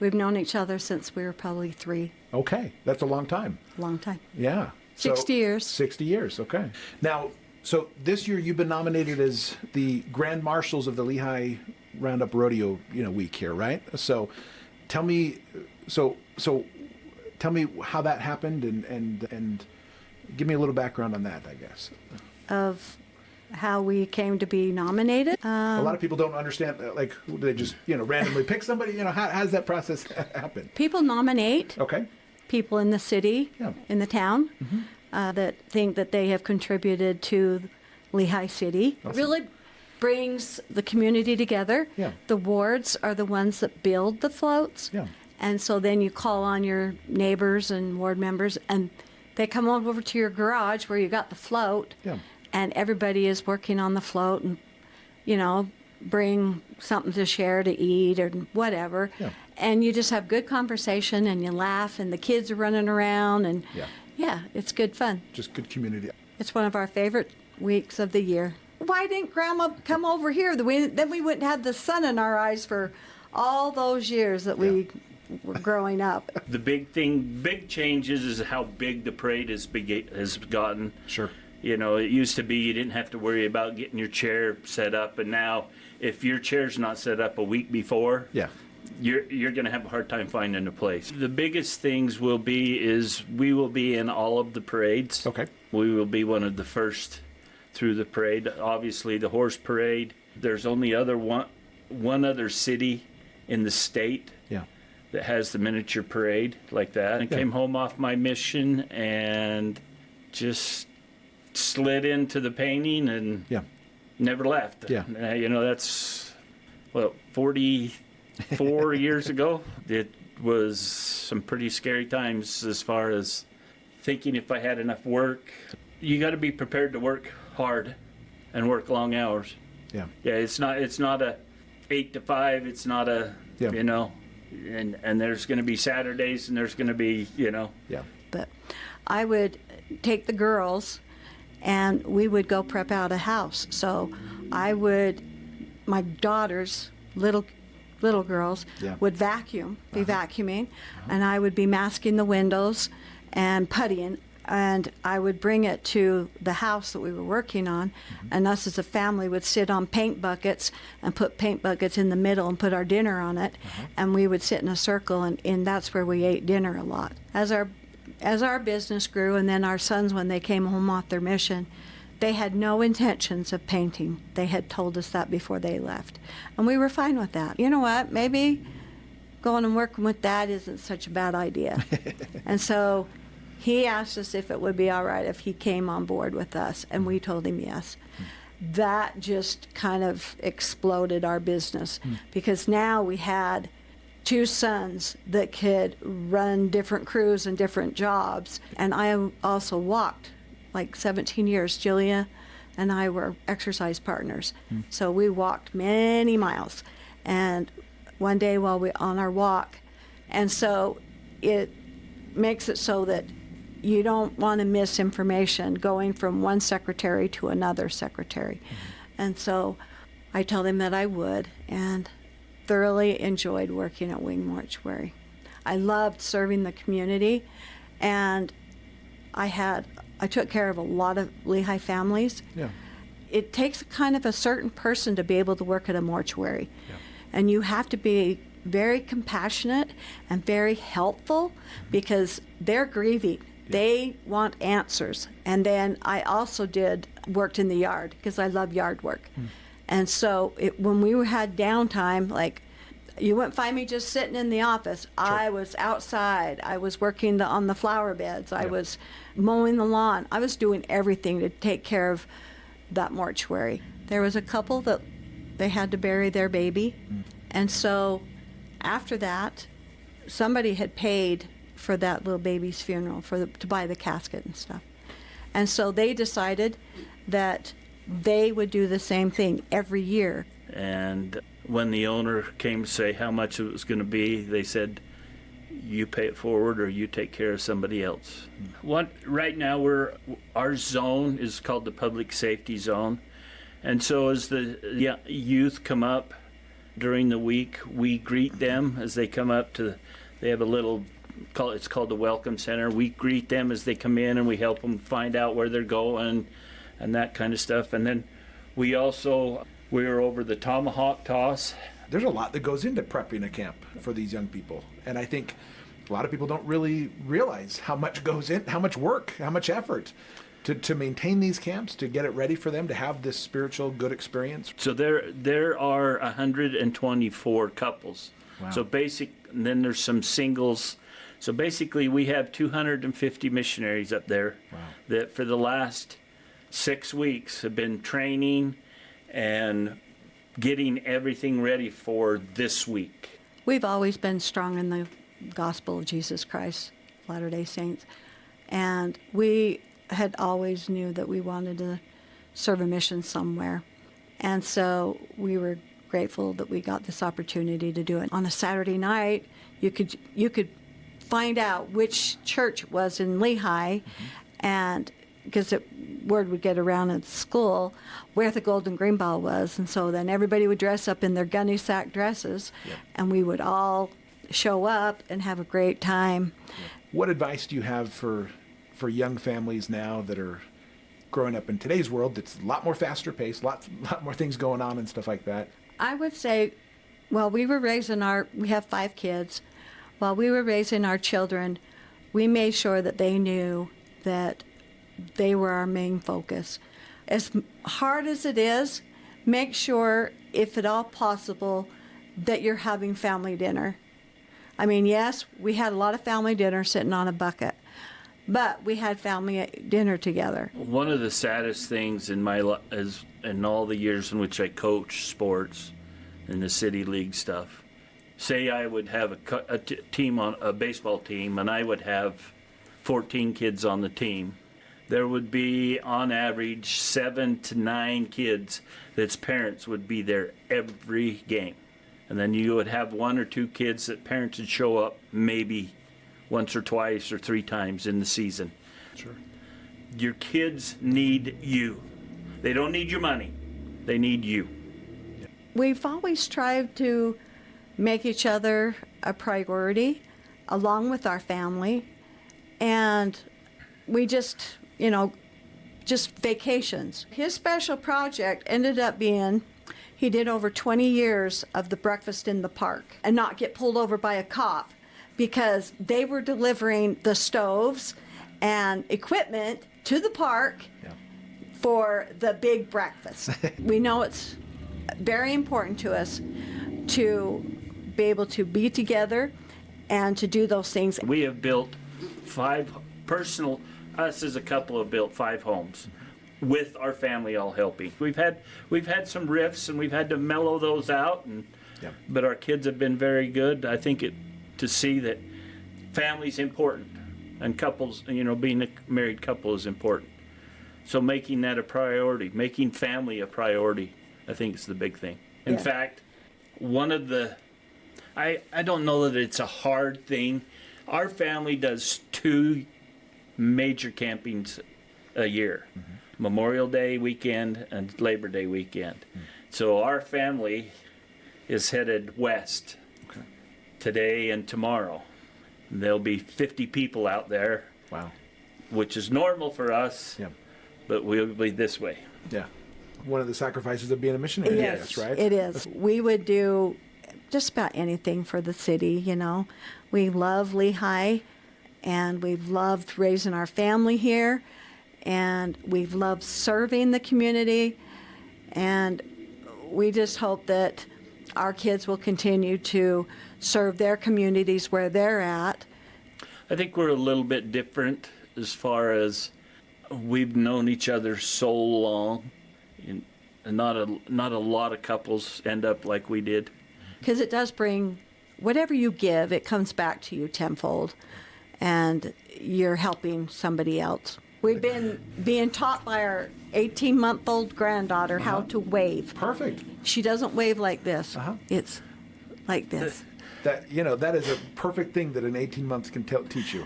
We've known each other since we were probably 3. Okay, that's a long time. Long time. Yeah. 60 years. 60 years, okay. Now, so this year you've been nominated as the Grand Marshals of the Lehi Roundup Rodeo, week here, right? So tell me tell me how that happened and give me a little background on that, I guess. Of how we came to be nominated. A lot of people don't understand, like, they just, randomly pick somebody, how does that process happen? People nominate Okay. people in the city, Yeah. in the town, that think that they have contributed to Lehi City. Awesome. It really brings the community together. Yeah. The wards are the ones that build the floats. Yeah. And so then you call on your neighbors and ward members, and they come over to your garage where you got the float. Yeah. And everybody is working on the float and, bring something to share to eat or whatever. Yeah. And you just have good conversation and you laugh and the kids are running around and yeah, it's good fun. Just good community. It's one of our favorite weeks of the year. Why didn't Grandma come over here? Then we wouldn't have the sun in our eyes for all those years that we were growing up. The big changes is how big the parade has gotten. Sure. It used to be you didn't have to worry about getting your chair set up, and now if your chair's not set up a week before, you're going to have a hard time finding a place. The biggest things we will be in all of the parades. Okay. We will be one of the first through the parade. Obviously, the horse parade. There's only one other city in the state that has the miniature parade like that. I came home off my mission and just slid into the painting and never left. Yeah. That's 44 years ago. It was some pretty scary times as far as thinking if I had enough work. You got to be prepared to work hard and work long hours. Yeah. Yeah, it's not a 8 to 5, it's not a and there's going to be Saturdays and there's going to be, Yeah. But I would take the girls and we would go prep out a house. So my daughters, little girls, would be vacuuming, and I would be masking the windows and puttying, and I would bring it to the house that we were working on, and us as a family would sit on paint buckets and put paint buckets in the middle and put our dinner on it, and we would sit in a circle, and that's where we ate dinner a lot. As our business grew, and then our sons, when they came home off their mission, they had no intentions of painting. They had told us that before they left. And we were fine with that. You know what? Maybe going and working with Dad isn't such a bad idea. And so he asked us if it would be all right if he came on board with us, and we told him yes. That just kind of exploded our business because now we had 2 sons that could run different crews and different jobs. And I also walked like 17 years. Julia and I were exercise partners. So we walked many miles. And one day while we on our walk, and so it makes it so that you don't want to miss information going from one secretary to another secretary. And so I told him that I would, and thoroughly enjoyed working at Wing Mortuary. I loved serving the community, and I took care of a lot of Lehi families. Yeah. It takes kind of a certain person to be able to work at a mortuary. And you have to be very compassionate and very helpful because they're grieving. They want answers. And then I also worked in the yard because I love yard work. And so when we had downtime, like, you wouldn't find me just sitting in the office. Sure. I was outside. I was working on the flower beds. I was mowing the lawn. I was doing everything to take care of that mortuary. There was a couple that they had to bury their baby. And so after that, somebody had paid for that little baby's funeral, to buy the casket and stuff. And so they decided that they would do the same thing every year. And when the owner came to say how much it was going to be, they said, you pay it forward or you take care of somebody else. Right now, our zone is called the public safety zone. And so as the youth come up, during the week. We greet them as they come up to, they have a little, it's called the Welcome Center. We greet them as they come in, and we help them find out where they're going and that kind of stuff. And then we were over the tomahawk toss. There's a lot that goes into prepping a camp for these young people. And I think a lot of people don't really realize how much goes in, how much work, how much effort to maintain these camps, to get it ready for them to have this spiritual good experience. So there are 124 couples. Wow. So and then there's some singles. So basically we have 250 missionaries up there. Wow. That for the last 6 weeks have been training and getting everything ready for this week. We've always been strong in the gospel of Jesus Christ, Latter-day Saints. And we had always knew that we wanted to serve a mission somewhere. And so we were grateful that we got this opportunity to do it. On a Saturday night, you could find out which church was in Lehi, and because word would get around at school where the Golden Green Ball was. And so then everybody would dress up in their gunny sack dresses, and we would all show up and have a great time. What advice do you have for young families now that are growing up in today's world that's a lot more faster paced, lot more things going on and stuff like that? I would say, well, we have 5 kids. While we were raising our children, we made sure that they knew that they were our main focus. As hard as it is, make sure, if at all possible, that you're having family dinner. I mean, yes, we had a lot of family dinner sitting on a bucket, but we had family dinner together. One of the saddest things in my life is in all the years in which I coach sports and the city league stuff. Say I would have a baseball team, and I would have 14 kids on the team. There would be, on average, 7 to 9 kids that's parents would be there every game. And then you would have 1 or 2 kids that parents would show up maybe once or twice or 3 times in the season. Sure. Your kids need you. They don't need your money. They need you. We've always tried to make each other a priority along with our family. And we just vacations. His special project ended up being, he did over 20 years of the breakfast in the park and not get pulled over by a cop because they were delivering the stoves and equipment to the park for the big breakfast. We know it's very important to us to be able to be together and to do those things. We have built 5 us as a couple have built 5 homes with our family all helping. We've had some rifts, and we've had to mellow those out, but our kids have been very good. I think to see that family's important, and couples, being a married couple is important. So making that a priority, making family a priority, I think is the big thing. In fact, one of the, I don't know that it's a hard thing. Our family does 2 major campings a year, Memorial Day weekend and Labor Day weekend. So our family is headed west today and tomorrow. There'll be 50 people out there. Wow. Which is normal for us, but we'll be this way. Yeah. One of the sacrifices of being a missionary, Yes, right? It is. We would do just about anything for the city, We love Lehi, and we've loved raising our family here, and we've loved serving the community, and we just hope that our kids will continue to serve their communities where they're at. I think we're a little bit different as far as we've known each other so long, and not a lot of couples end up like we did. Because it does bring, whatever you give, it comes back to you tenfold, and you're helping somebody else. We've been being taught by our 18-month-old granddaughter how to wave. Perfect. She doesn't wave like this. It's like this. That is a perfect thing that an 18 months can teach you.